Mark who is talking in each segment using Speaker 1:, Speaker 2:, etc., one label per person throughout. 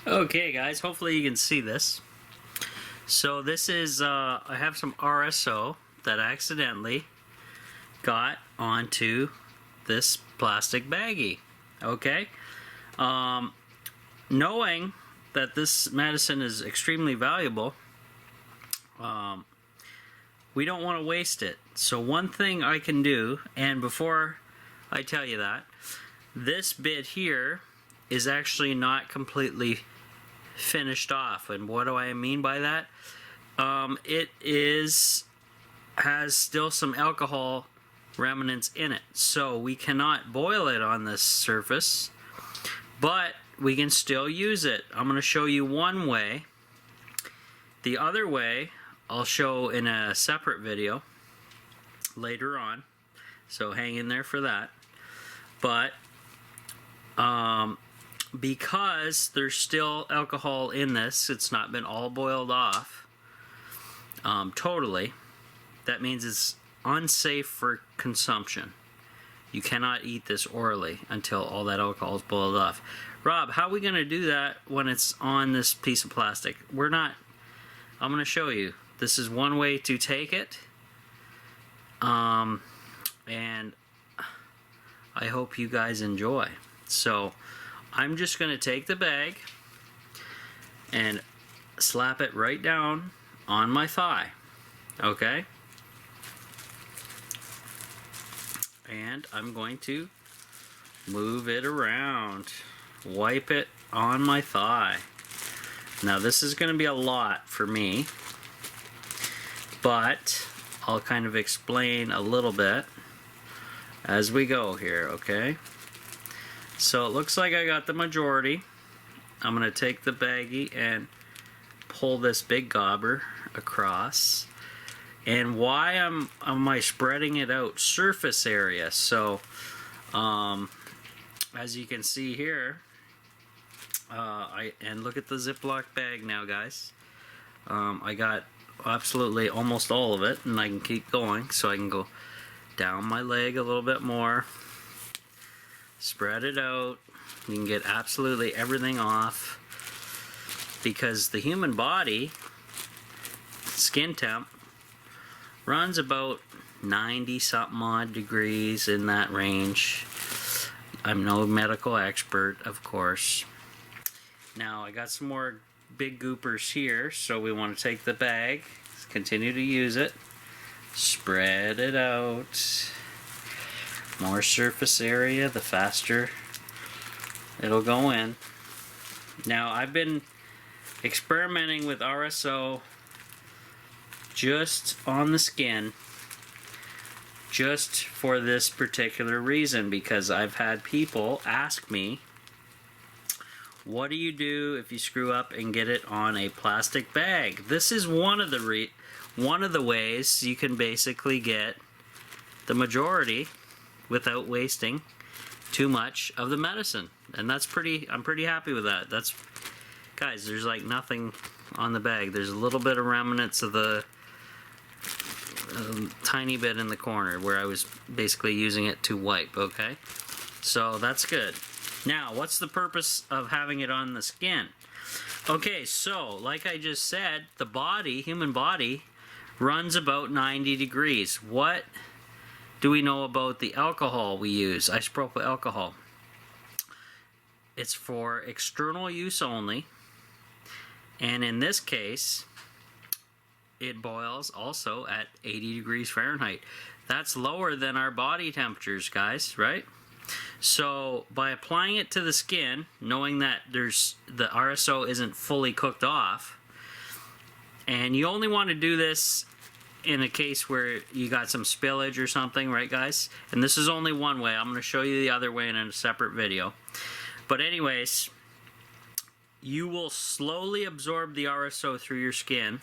Speaker 1: Okay guys, hopefully you can see this. So this is, I have some RSO that I accidentally got onto this plastic baggie. Okay? Knowing that this medicine is extremely valuable, we don't want to waste it. So one thing I can do, and before I tell you that, this bit here is actually not completely finished off. And what do I mean by that? It has still some alcohol remnants in it, so we cannot boil it on this surface, but we can still use it. I'm going to show you one way. The other way I'll show in a separate video later on, so hang in there for that. But because there's still alcohol in this, it's not been all boiled off totally, that means it's unsafe for consumption. You cannot eat this orally until all that alcohol is boiled off. Rob, how are we going to do that when it's on this piece of plastic? I'm going to show you. This is one way to take it, and I hope you guys enjoy. So I'm just going to take the bag and slap it right down on my thigh, okay? And I'm going to move it around, wipe it on my thigh. Now this is going to be a lot for me, but I'll kind of explain a little bit as we go here, okay? So it looks like I got the majority. I'm going to take the baggie and pull this big gobber across. And why am I spreading it out? Surface area. So as you can see here, and look at the Ziploc bag now, guys. I got absolutely almost all of it, and I can keep going, so I can go down my leg a little bit more, spread it out. You can get absolutely everything off, because the human body skin temp runs about 90 something odd degrees, in that range. I'm no medical expert, of course. Now I got some more big goopers here, so we want to take the bag, continue to use it, spread it out. More surface area, the faster it'll go in. Now I've been experimenting with RSO just on the skin, just for this particular reason, because I've had people ask me, what do you do if you screw up and get it on a plastic bag? This is one of the ways you can basically get the majority without wasting too much of the medicine, and I'm pretty happy with that. Guys, there's like nothing on the bag. There's a little bit of remnants of the tiny bit in the corner where I was basically using it to wipe, okay? So that's good. Now, what's the purpose of having it on the skin? Okay, so like I just said, the human body runs about 90 degrees. What do we know about the alcohol we use? Isopropyl alcohol. It's for external use only, and in this case, it boils also at 80 degrees Fahrenheit. That's lower than our body temperatures, guys, right? So by applying it to the skin, knowing that the RSO isn't fully cooked off, and you only want to do this in a case where you got some spillage or something, right guys? And this is only one way. I'm going to show you the other way in a separate video. But anyways, you will slowly absorb the RSO through your skin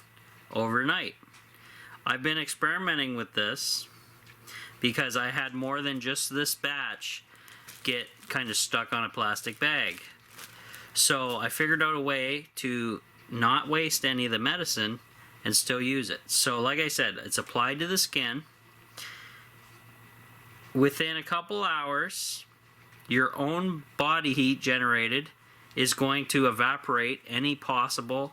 Speaker 1: overnight. I've been experimenting with this because I had more than just this batch get kind of stuck on a plastic bag. So I figured out a way to not waste any of the medicine and still use it. So like I said, it's applied to the skin. Within a couple hours, your own body heat generated is going to evaporate any possible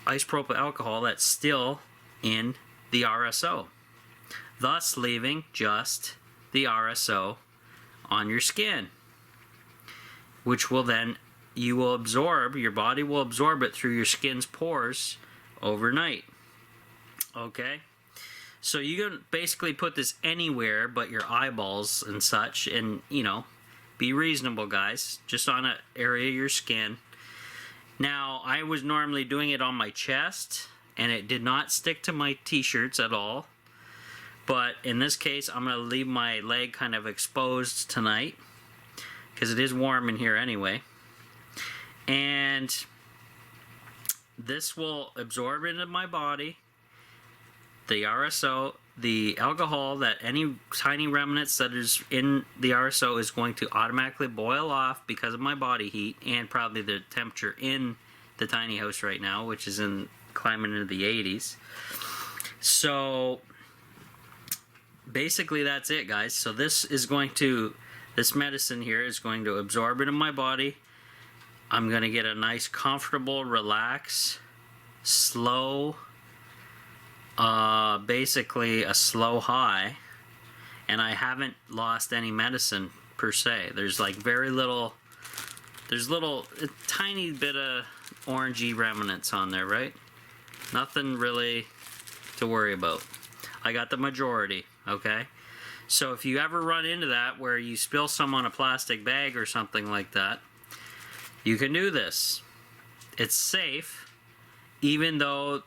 Speaker 1: isopropyl alcohol that's still in the RSO, thus leaving just the RSO on your skin, which will then your body will absorb it through your skin's pores overnight. Okay, so you can basically put this anywhere but your eyeballs and such, and be reasonable, guys, just on an area of your skin. Now, I was normally doing it on my chest, and it did not stick to my t-shirts at all. But in this case, I'm going to leave my leg kind of exposed tonight, because it is warm in here anyway. And this will absorb into my body the RSO, the alcohol, that any tiny remnants that is in the RSO is going to automatically boil off because of my body heat and probably the temperature in the tiny house right now, which is climbing into the 80s. So basically that's it, guys. So this medicine here is going to absorb into my body. I'm going to get a nice, comfortable, relaxed, slow, basically a slow high, and I haven't lost any medicine per se. There's like a tiny bit of orangey remnants on there, right? Nothing really to worry about. I got the majority, okay? So if you ever run into that where you spill some on a plastic bag or something like that, you can do this. It's safe, even though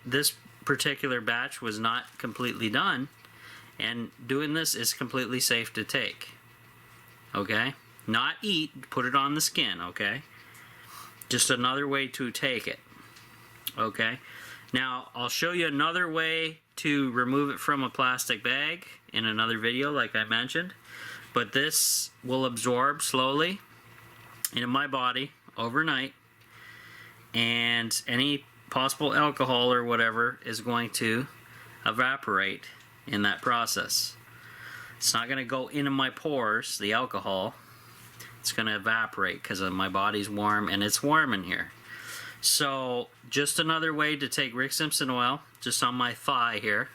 Speaker 1: this particular batch was not completely done, and doing this is completely safe to take. Okay? Not eat, put it on the skin, okay? Just another way to take it. Okay? Now, I'll show you another way to remove it from a plastic bag in another video, like I mentioned. But this will absorb slowly into my body overnight, and any possible alcohol or whatever is going to evaporate in that process. It's not going to go into my pores, the alcohol. It's going to evaporate because my body's warm, and it's warm in here. So just another way to take Rick Simpson oil, just on my thigh here,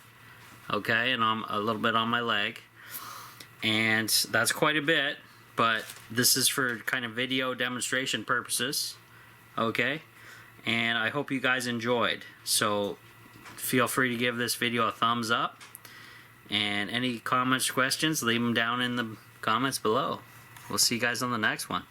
Speaker 1: okay, and a little bit on my leg, and that's quite a bit, but this is for kind of video demonstration purposes, okay? And I hope you guys enjoyed. So feel free to give this video a thumbs up, and any comments, questions, leave them down in the comments below. We'll see you guys on the next one.